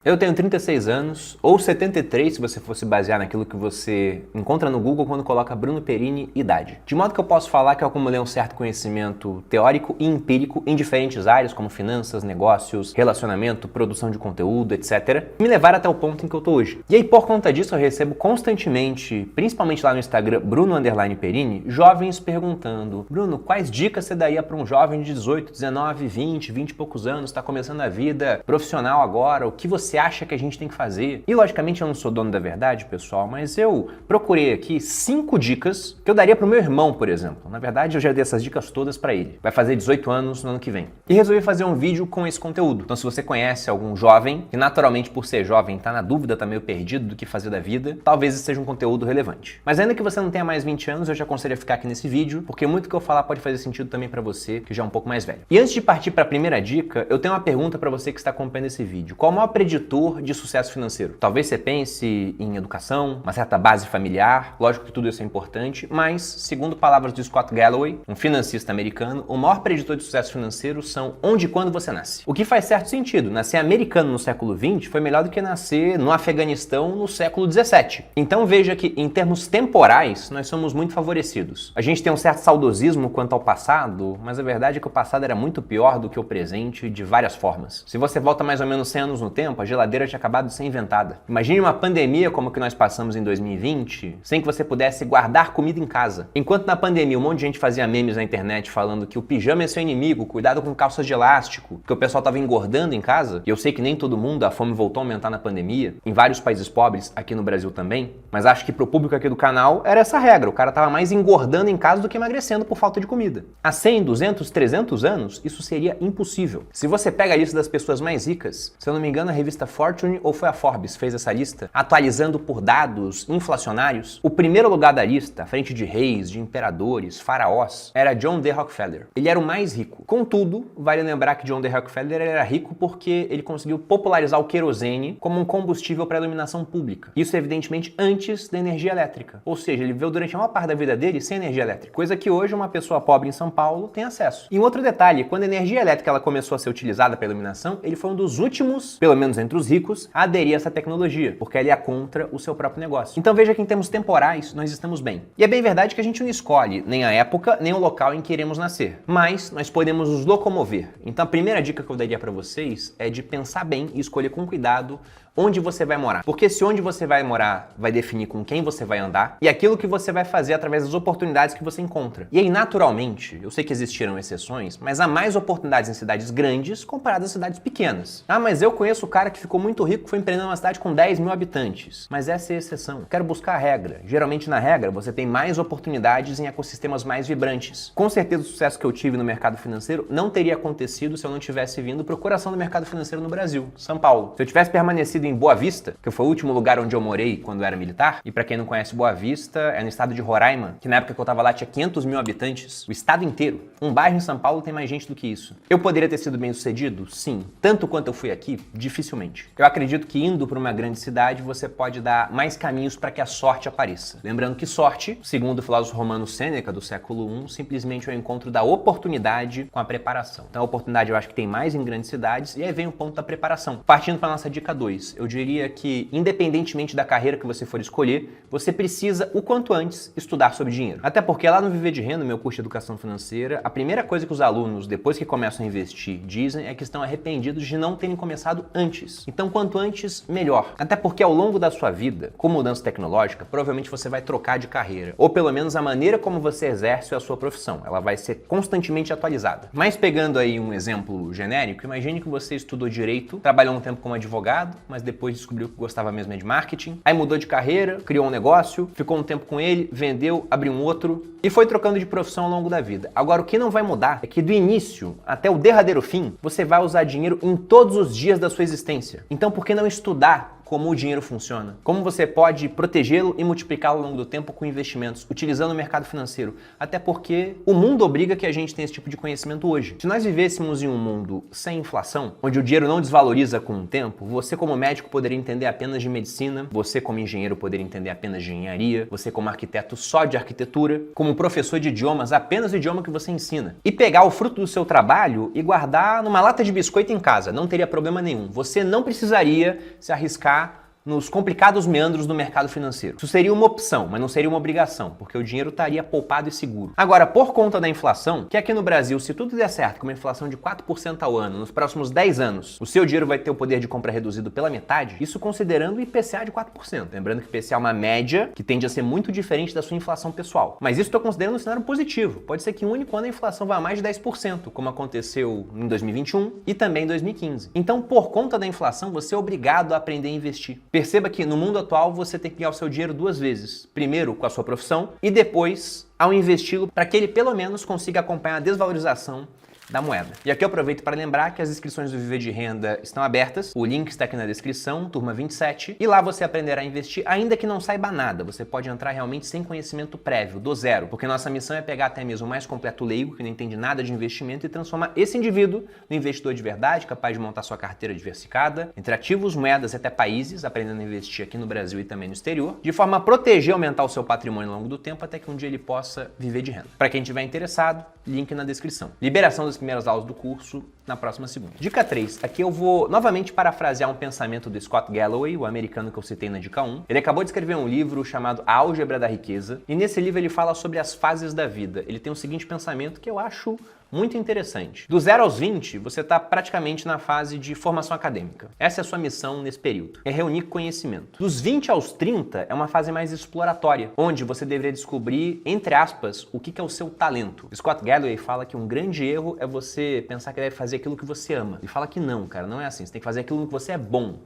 Eu tenho 36 anos, ou 73 se você fosse basear naquilo que você encontra no Google quando coloca Bruno Perini idade. De modo que eu posso falar que eu acumulei um certo conhecimento teórico e empírico em diferentes áreas, como finanças, negócios, relacionamento, produção de conteúdo, etc. Me levaram até o ponto em que eu tô hoje. E aí, por conta disso, eu recebo constantemente, principalmente lá no Instagram, Bruno_Perini, jovens perguntando: Bruno, quais dicas você daria para um jovem de 18, 19, 20 e poucos anos, está começando a vida profissional agora, o que você acha que a gente tem que fazer? E logicamente eu não sou dono da verdade, pessoal, mas eu procurei aqui 5 dicas que eu daria pro meu irmão, por exemplo. Na verdade, eu já dei essas dicas todas para ele. Vai fazer 18 anos no ano que vem. E resolvi fazer um vídeo com esse conteúdo. Então, se você conhece algum jovem, que naturalmente por ser jovem tá na dúvida, tá meio perdido do que fazer da vida, talvez esse seja um conteúdo relevante. Mas ainda que você não tenha mais 20 anos, eu já aconselho a ficar aqui nesse vídeo, porque muito que eu falar pode fazer sentido também para você, que já é um pouco mais velho. E antes de partir para a primeira dica, eu tenho uma pergunta para você que está acompanhando esse vídeo. Qual é o maior preditor de sucesso financeiro? Talvez você pense em educação, uma certa base familiar, lógico que tudo isso é importante, mas, segundo palavras do Scott Galloway, um financista americano, o maior preditor de sucesso financeiro são onde e quando você nasce. O que faz certo sentido. Nascer americano no século XX foi melhor do que nascer no Afeganistão no século XVII. Então veja que, em termos temporais, nós somos muito favorecidos. A gente tem um certo saudosismo quanto ao passado, mas a verdade é que o passado era muito pior do que o presente de várias formas. Se você volta mais ou menos 100 anos no tempo, a geladeira tinha acabado de ser inventada. Imagine uma pandemia como que nós passamos em 2020, sem que você pudesse guardar comida em casa. Enquanto na pandemia um monte de gente fazia memes na internet falando que o pijama é seu inimigo, cuidado com calças de elástico, que o pessoal estava engordando em casa, e eu sei que nem todo mundo, a fome voltou a aumentar na pandemia, em vários países pobres, aqui no Brasil também, mas acho que pro público aqui do canal era essa regra, o cara tava mais engordando em casa do que emagrecendo por falta de comida. Há 100, 200, 300 anos, isso seria impossível. Se você pega a lista das pessoas mais ricas, se eu não me engano a revista Fortune ou foi a Forbes fez essa lista, atualizando por dados inflacionários, o primeiro lugar da lista, à frente de reis, de imperadores, faraós, era John D. Rockefeller. Ele era o mais rico. Contudo, vale lembrar que John D. Rockefeller era rico porque ele conseguiu popularizar o querosene como um combustível para a iluminação pública. Isso, evidentemente, antes da energia elétrica. Ou seja, ele viveu durante a maior parte da vida dele sem energia elétrica, coisa que hoje uma pessoa pobre em São Paulo tem acesso. E um outro detalhe, quando a energia elétrica ela começou a ser utilizada para iluminação, ele foi um dos últimos, pelo menos entre os ricos, a aderir a essa tecnologia, porque ele é contra o seu próprio negócio. Então veja que em termos temporais, nós estamos bem. E é bem verdade que a gente não escolhe nem a época, nem o local em que iremos nascer, mas nós podemos nos locomover. Então a primeira dica que eu daria para vocês é de pensar bem e escolher com cuidado onde você vai morar. Porque se onde você vai morar vai definir com quem você vai andar e aquilo que você vai fazer através das oportunidades que você encontra. E aí, naturalmente, eu sei que existiram exceções, mas há mais oportunidades em cidades grandes comparadas a cidades pequenas. Ah, mas eu conheço o cara que ficou muito rico e foi empreender numa cidade com 10 mil habitantes. Mas essa é a exceção. Quero buscar a regra. Geralmente, na regra, você tem mais oportunidades em ecossistemas mais vibrantes. Com certeza, o sucesso que eu tive no mercado financeiro não teria acontecido se eu não tivesse vindo para o coração do mercado financeiro no Brasil, São Paulo. Se eu tivesse permanecido em Boa Vista, que foi o último lugar onde eu morei quando eu era militar, e para quem não conhece Boa Vista, é no estado de Roraima, que na época que eu tava lá tinha 500 mil habitantes, o estado inteiro. Um bairro em São Paulo tem mais gente do que isso. Eu poderia ter sido bem sucedido? Sim. Tanto quanto eu fui aqui? Dificilmente. Eu acredito que indo para uma grande cidade, você pode dar mais caminhos para que a sorte apareça. Lembrando que sorte, segundo o filósofo romano Sêneca, do século I, simplesmente é o encontro da oportunidade com a preparação. Então a oportunidade eu acho que tem mais em grandes cidades, e aí vem o ponto da preparação. Partindo para nossa dica 2, eu diria que, independentemente da carreira que você for escolher, você precisa, o quanto antes, estudar sobre dinheiro. Até porque lá no Viver de Renda, meu curso de educação financeira, a primeira coisa que os alunos, depois que começam a investir, dizem é que estão arrependidos de não terem começado antes. Então, quanto antes, melhor. Até porque ao longo da sua vida, com mudança tecnológica, provavelmente você vai trocar de carreira. Ou pelo menos a maneira como você exerce a sua profissão. Ela vai ser constantemente atualizada. Mas pegando aí um exemplo genérico, imagine que você estudou direito, trabalhou um tempo como advogado, mas depois descobriu que gostava mesmo de marketing, aí mudou de carreira, criou um negócio, ficou um tempo com ele, vendeu, abriu um outro e foi trocando de profissão ao longo da vida. Agora, o que não vai mudar é que do início até o derradeiro fim, você vai usar dinheiro em todos os dias da sua existência. Então, por que não estudar como o dinheiro funciona, como você pode protegê-lo e multiplicá-lo ao longo do tempo com investimentos, utilizando o mercado financeiro. Até porque o mundo obriga que a gente tenha esse tipo de conhecimento hoje. Se nós vivêssemos em um mundo sem inflação, onde o dinheiro não desvaloriza com o tempo, você como médico poderia entender apenas de medicina, você como engenheiro poderia entender apenas de engenharia, você como arquiteto só de arquitetura, como professor de idiomas apenas o idioma que você ensina. E pegar o fruto do seu trabalho e guardar numa lata de biscoito em casa, não teria problema nenhum. Você não precisaria se arriscar nos complicados meandros do mercado financeiro. Isso seria uma opção, mas não seria uma obrigação, porque o dinheiro estaria poupado e seguro. Agora, por conta da inflação, que aqui no Brasil, se tudo der certo, com uma inflação de 4% ao ano, nos próximos 10 anos, o seu dinheiro vai ter o poder de compra reduzido pela metade, isso considerando o IPCA de 4%. Lembrando que o IPCA é uma média que tende a ser muito diferente da sua inflação pessoal. Mas isso estou considerando um cenário positivo. Pode ser que um único ano a inflação vá a mais de 10%, como aconteceu em 2021 e também em 2015. Então, por conta da inflação, você é obrigado a aprender a investir. Perceba que no mundo atual você tem que ganhar o seu dinheiro duas vezes. Primeiro com a sua profissão e depois ao investi-lo para que ele pelo menos consiga acompanhar a desvalorização da moeda. E aqui eu aproveito para lembrar que as inscrições do Viver de Renda estão abertas, o link está aqui na descrição, turma 27, e lá você aprenderá a investir ainda que não saiba nada, você pode entrar realmente sem conhecimento prévio, do zero, porque nossa missão é pegar até mesmo o mais completo leigo, que não entende nada de investimento, e transformar esse indivíduo no investidor de verdade, capaz de montar sua carteira diversificada, entre ativos, moedas e até países, aprendendo a investir aqui no Brasil e também no exterior, de forma a proteger e aumentar o seu patrimônio ao longo do tempo, até que um dia ele possa viver de renda. Para quem estiver interessado, link na descrição. Liberação das primeiras aulas do curso na próxima segunda. Dica 3. Aqui eu vou novamente parafrasear um pensamento do Scott Galloway, o americano que eu citei na dica 1. Ele acabou de escrever um livro chamado A Álgebra da Riqueza, e nesse livro ele fala sobre as fases da vida. Ele tem o seguinte pensamento que eu acho muito interessante. Do 0 aos 20, você está praticamente na fase de formação acadêmica. Essa é a sua missão nesse período, é reunir conhecimento. Dos 20 aos 30 é uma fase mais exploratória, onde você deveria descobrir, entre aspas, o que é o seu talento. Scott Galloway fala que um grande erro é você pensar que deve fazer aquilo que você ama. Ele fala que não, cara, não é assim. Você tem que fazer aquilo que você é bom.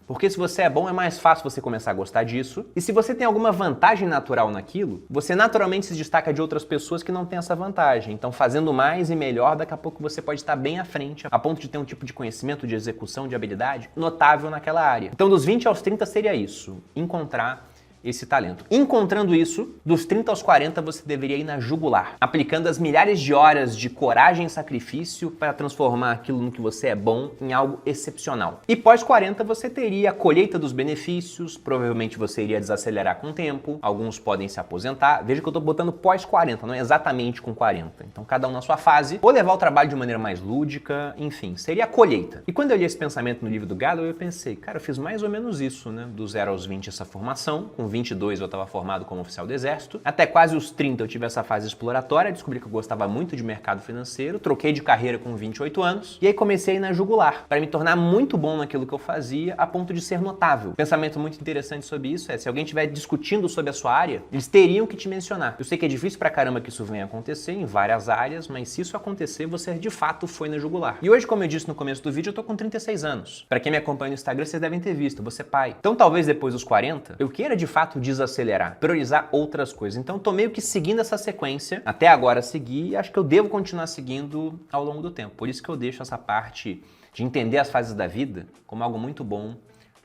Porque se você é bom, é mais fácil você começar a gostar disso. E se você tem alguma vantagem natural naquilo, você naturalmente se destaca de outras pessoas que não têm essa vantagem. Então, fazendo mais e melhor, daqui a pouco você pode estar bem à frente, a ponto de ter um tipo de conhecimento, de execução, de habilidade notável naquela área. Então, dos 20 aos 30 seria isso, encontrar esse talento. Encontrando isso, dos 30 aos 40 você deveria ir na jugular, aplicando as milhares de horas de coragem e sacrifício para transformar aquilo no que você é bom em algo excepcional. E pós 40 você teria a colheita dos benefícios, provavelmente você iria desacelerar com o tempo, alguns podem se aposentar. Veja que eu estou botando pós 40, não é exatamente com 40. Então cada um na sua fase, ou levar o trabalho de maneira mais lúdica, enfim, seria a colheita. E quando eu li esse pensamento no livro do Galloway, eu pensei, cara, eu fiz mais ou menos isso, né? Do 0 aos 20 essa formação, com 22 eu estava formado como oficial do Exército. Até quase os 30 eu tive essa fase exploratória, descobri que eu gostava muito de mercado financeiro, troquei de carreira com 28 anos e aí comecei a ir na jugular, para me tornar muito bom naquilo que eu fazia, a ponto de ser notável. Pensamento muito interessante sobre isso é, se alguém estiver discutindo sobre a sua área, eles teriam que te mencionar. Eu sei que é difícil pra caramba que isso venha acontecer em várias áreas, mas se isso acontecer, você de fato foi na jugular. E hoje, como eu disse no começo do vídeo, eu tô com 36 anos. Para quem me acompanha no Instagram, vocês devem ter visto, eu vou ser pai. Então talvez depois dos 40, eu queira de fato desacelerar, priorizar outras coisas. Então tô meio que seguindo essa sequência, até agora segui, e acho que eu devo continuar seguindo ao longo do tempo. Por isso que eu deixo essa parte de entender as fases da vida como algo muito bom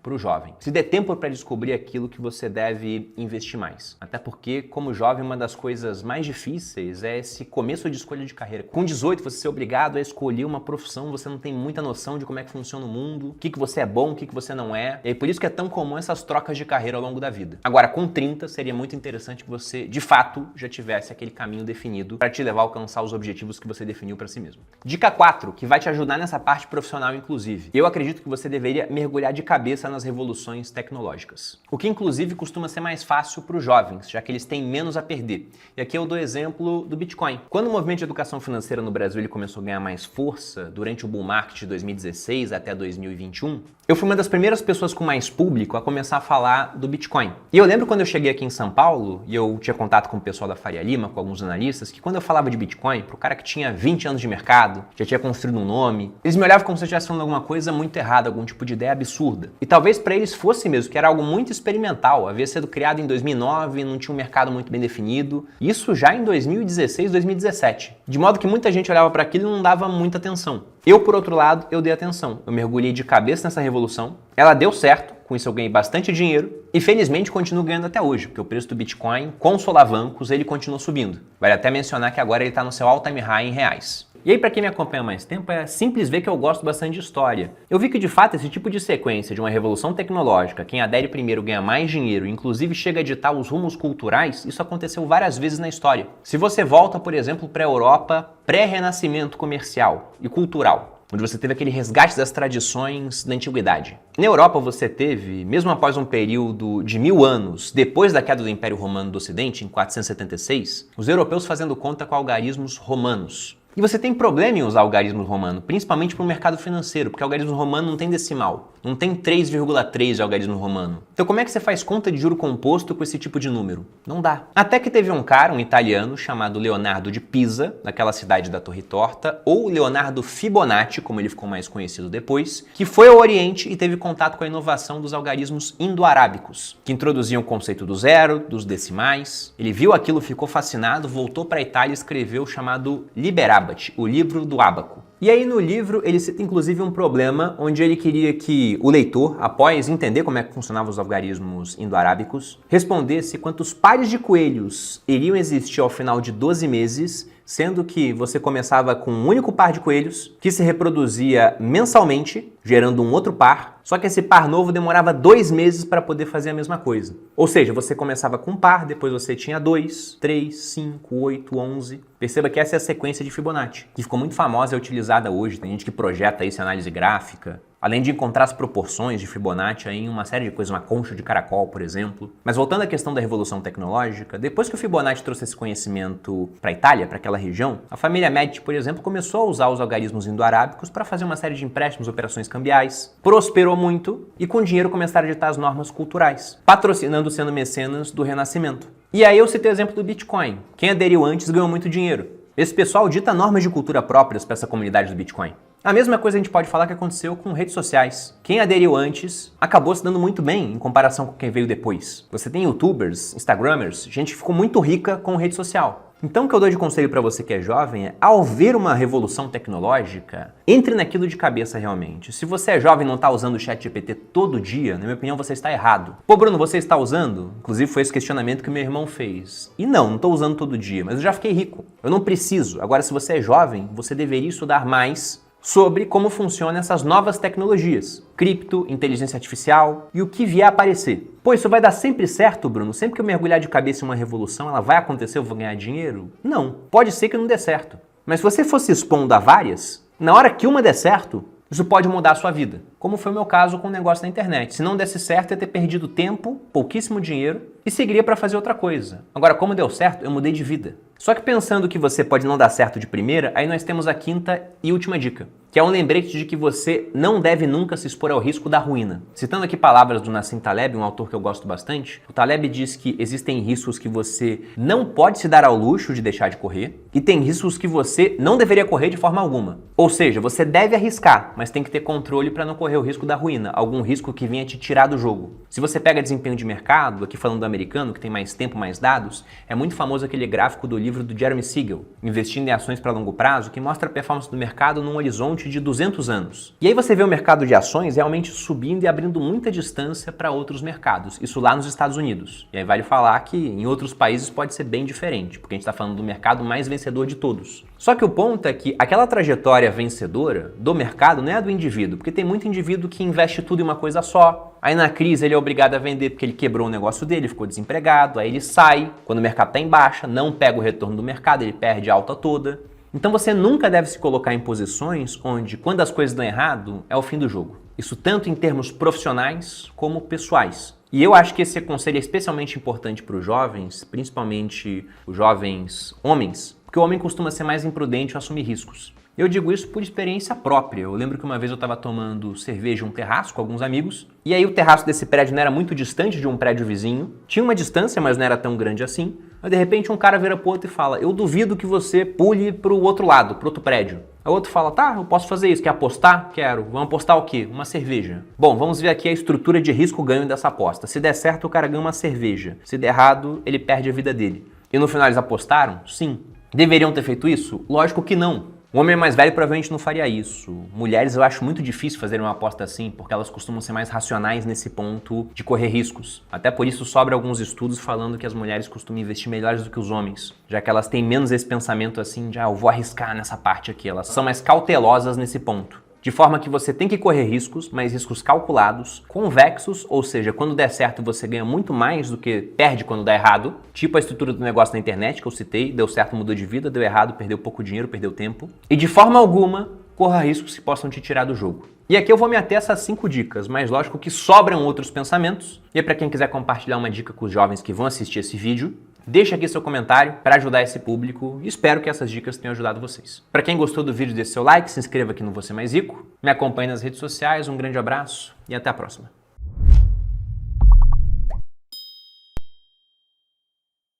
para o jovem. Se der tempo para descobrir aquilo que você deve investir mais. Até porque, como jovem, uma das coisas mais difíceis é esse começo de escolha de carreira. Com 18, você ser obrigado a escolher uma profissão, você não tem muita noção de como é que funciona o mundo, o que você é bom, o que você não é. E aí, por isso que é tão comum essas trocas de carreira ao longo da vida. Agora, com 30, seria muito interessante que você, de fato, já tivesse aquele caminho definido para te levar a alcançar os objetivos que você definiu para si mesmo. Dica 4, que vai te ajudar nessa parte profissional, inclusive. Eu acredito que você deveria mergulhar de cabeça nas revoluções tecnológicas. O que, inclusive, costuma ser mais fácil para os jovens, já que eles têm menos a perder. E aqui eu dou exemplo do Bitcoin. Quando o movimento de educação financeira no Brasil ele começou a ganhar mais força, durante o bull market de 2016 até 2021, eu fui uma das primeiras pessoas com mais público a começar a falar do Bitcoin. E eu lembro quando eu cheguei aqui em São Paulo, e eu tinha contato com o pessoal da Faria Lima, com alguns analistas, que quando eu falava de Bitcoin, pro cara que tinha 20 anos de mercado, já tinha construído um nome, eles me olhavam como se eu estivesse falando alguma coisa muito errada, algum tipo de ideia absurda. E talvez para eles fosse mesmo, que era algo muito experimental, havia sido criado em 2009, não tinha um mercado muito bem definido, isso já em 2016, 2017. De modo que muita gente olhava para aquilo e não dava muita atenção. Eu, por outro lado, eu dei atenção. Eu mergulhei de cabeça nessa revolução. Ela deu certo, com isso eu ganhei bastante dinheiro e felizmente continuo ganhando até hoje, porque o preço do Bitcoin, com solavancos, ele continua subindo. Vale até mencionar que agora ele está no seu all-time high em reais. E aí, para quem me acompanha há mais tempo, é simples ver que eu gosto bastante de história. Eu vi que, de fato, esse tipo de sequência de uma revolução tecnológica, quem adere primeiro ganha mais dinheiro, inclusive chega a ditar os rumos culturais, isso aconteceu várias vezes na história. Se você volta, por exemplo, para a Europa pré-renascimento comercial e cultural, onde você teve aquele resgate das tradições da antiguidade. Na Europa você teve, mesmo após um período de 1000 anos, depois da queda do Império Romano do Ocidente, em 476, os europeus fazendo conta com algarismos romanos. E você tem problema em usar algarismo romano, principalmente para o mercado financeiro, porque o algarismo romano não tem decimal, não tem 3,3 de algarismo romano. Então como é que você faz conta de juro composto com esse tipo de número? Não dá. Até que teve um cara, um italiano, chamado Leonardo de Pisa, daquela cidade da Torre Torta, ou Leonardo Fibonacci, como ele ficou mais conhecido depois, que foi ao Oriente e teve contato com a inovação dos algarismos indo-arábicos, que introduziam o conceito do zero, dos decimais. Ele viu aquilo, ficou fascinado, voltou para a Itália e escreveu o chamado Liber Abaci, o livro do ábaco. E aí no livro ele cita inclusive um problema onde ele queria que o leitor, após entender como é que funcionavam os algarismos indo-arábicos, respondesse quantos pares de coelhos iriam existir ao final de 12 meses, sendo que você começava com um único par de coelhos, que se reproduzia mensalmente, gerando um outro par, só que esse par novo demorava 2 meses para poder fazer a mesma coisa. Ou seja, você começava com um par, depois você tinha 2, 3, 5, 8, 11. Perceba que essa é a sequência de Fibonacci, que ficou muito famosa e é utilizada hoje. Tem gente que projeta isso em análise gráfica, além de encontrar as proporções de Fibonacci em uma série de coisas, uma concha de caracol, por exemplo. Mas voltando à questão da revolução tecnológica, depois que o Fibonacci trouxe esse conhecimento para a Itália, para aquela região, a família Medici, por exemplo, começou a usar os algarismos indo-arábicos para fazer uma série de empréstimos, operações cambiais, prosperou muito e com dinheiro começaram a ditar as normas culturais, patrocinando, sendo mecenas do Renascimento. E aí eu citei o exemplo do Bitcoin. Quem aderiu antes ganhou muito dinheiro. Esse pessoal dita normas de cultura próprias para essa comunidade do Bitcoin. A mesma coisa a gente pode falar que aconteceu com redes sociais. Quem aderiu antes acabou se dando muito bem em comparação com quem veio depois. Você tem youtubers, instagramers, gente que ficou muito rica com rede social. Então o que eu dou de conselho para você que é jovem é, ao ver uma revolução tecnológica, entre naquilo de cabeça realmente. Se você é jovem e não está usando o ChatGPT todo dia, na minha opinião você está errado. Pô, Bruno, você está usando? Inclusive foi esse questionamento que meu irmão fez. E não estou usando todo dia, mas eu já fiquei rico. Eu não preciso. Agora, se você é jovem, você deveria estudar mais sobre como funcionam essas novas tecnologias, cripto, inteligência artificial e o que vier a aparecer. Pô, isso vai dar sempre certo, Bruno? Sempre que eu mergulhar de cabeça em uma revolução, ela vai acontecer, eu vou ganhar dinheiro? Não, pode ser que não dê certo. Mas se você fosse expondo a várias, na hora que uma der certo, isso pode mudar a sua vida. Como foi o meu caso com o negócio na internet. Se não desse certo, eu ia ter perdido tempo, pouquíssimo dinheiro e seguiria para fazer outra coisa. Agora, como deu certo, eu mudei de vida. Só que pensando que você pode não dar certo de primeira, aí nós temos a quinta e última dica, que é um lembrete de que você não deve nunca se expor ao risco da ruína. Citando aqui palavras do Nassim Taleb, um autor que eu gosto bastante, o Taleb diz que existem riscos que você não pode se dar ao luxo de deixar de correr e tem riscos que você não deveria correr de forma alguma. Ou seja, você deve arriscar, mas tem que ter controle para não correr o risco da ruína, algum risco que venha te tirar do jogo. Se você pega desempenho de mercado, aqui falando do americano, que tem mais tempo, mais dados, é muito famoso aquele gráfico do livro do Jeremy Siegel, Investindo em Ações para Longo Prazo, que mostra a performance do mercado num horizonte de 200 anos. E aí você vê o mercado de ações realmente subindo e abrindo muita distância para outros mercados, isso lá nos Estados Unidos. E aí vale falar que em outros países pode ser bem diferente, porque a gente está falando do mercado mais vencedor de todos. Só que o ponto é que aquela trajetória vencedora do mercado não é a do indivíduo, porque tem muito indivíduo que investe tudo em uma coisa só. Aí na crise ele é obrigado a vender porque ele quebrou o negócio dele, ficou desempregado, aí ele sai, quando o mercado está em baixa, não pega o retorno do mercado, ele perde a alta toda. Então você nunca deve se colocar em posições onde, quando as coisas dão errado, é o fim do jogo. Isso tanto em termos profissionais como pessoais. E eu acho que esse conselho é especialmente importante para os jovens, principalmente os jovens homens, porque o homem costuma ser mais imprudente ao assumir riscos. Eu digo isso por experiência própria. Eu lembro que uma vez eu estava tomando cerveja em um terraço com alguns amigos, e aí o terraço desse prédio não era muito distante de um prédio vizinho, tinha uma distância, mas não era tão grande assim. Aí de repente um cara vira pro outro e fala: eu duvido que você pule pro outro lado, pro outro prédio. Aí o outro fala: tá, eu posso fazer isso, quer apostar? Quero. Vamos apostar o quê? Uma cerveja. Bom, vamos ver aqui a estrutura de risco-ganho dessa aposta. Se der certo, o cara ganha uma cerveja. Se der errado, ele perde a vida dele. E no final eles apostaram? Sim. Deveriam ter feito isso? Lógico que não. Um homem mais velho provavelmente não faria isso. Mulheres eu acho muito difícil fazer uma aposta assim, porque elas costumam ser mais racionais nesse ponto de correr riscos. Até por isso sobra alguns estudos falando que as mulheres costumam investir melhores do que os homens, já que elas têm menos esse pensamento assim de eu vou arriscar nessa parte aqui. Elas são mais cautelosas nesse ponto. De forma que você tem que correr riscos, mas riscos calculados, convexos, ou seja, quando der certo você ganha muito mais do que perde quando dá errado. Tipo a estrutura do negócio na internet que eu citei, deu certo, mudou de vida, deu errado, perdeu pouco dinheiro, perdeu tempo. E de forma alguma, corra riscos que possam te tirar do jogo. E aqui eu vou me ater a essas 5 dicas, mas lógico que sobram outros pensamentos. E para quem quiser compartilhar uma dica com os jovens que vão assistir esse vídeo, deixa aqui seu comentário para ajudar esse público e espero que essas dicas tenham ajudado vocês. Para quem gostou do vídeo, deixe seu like, se inscreva aqui no Você Mais Rico, me acompanhe nas redes sociais, um grande abraço e até a próxima.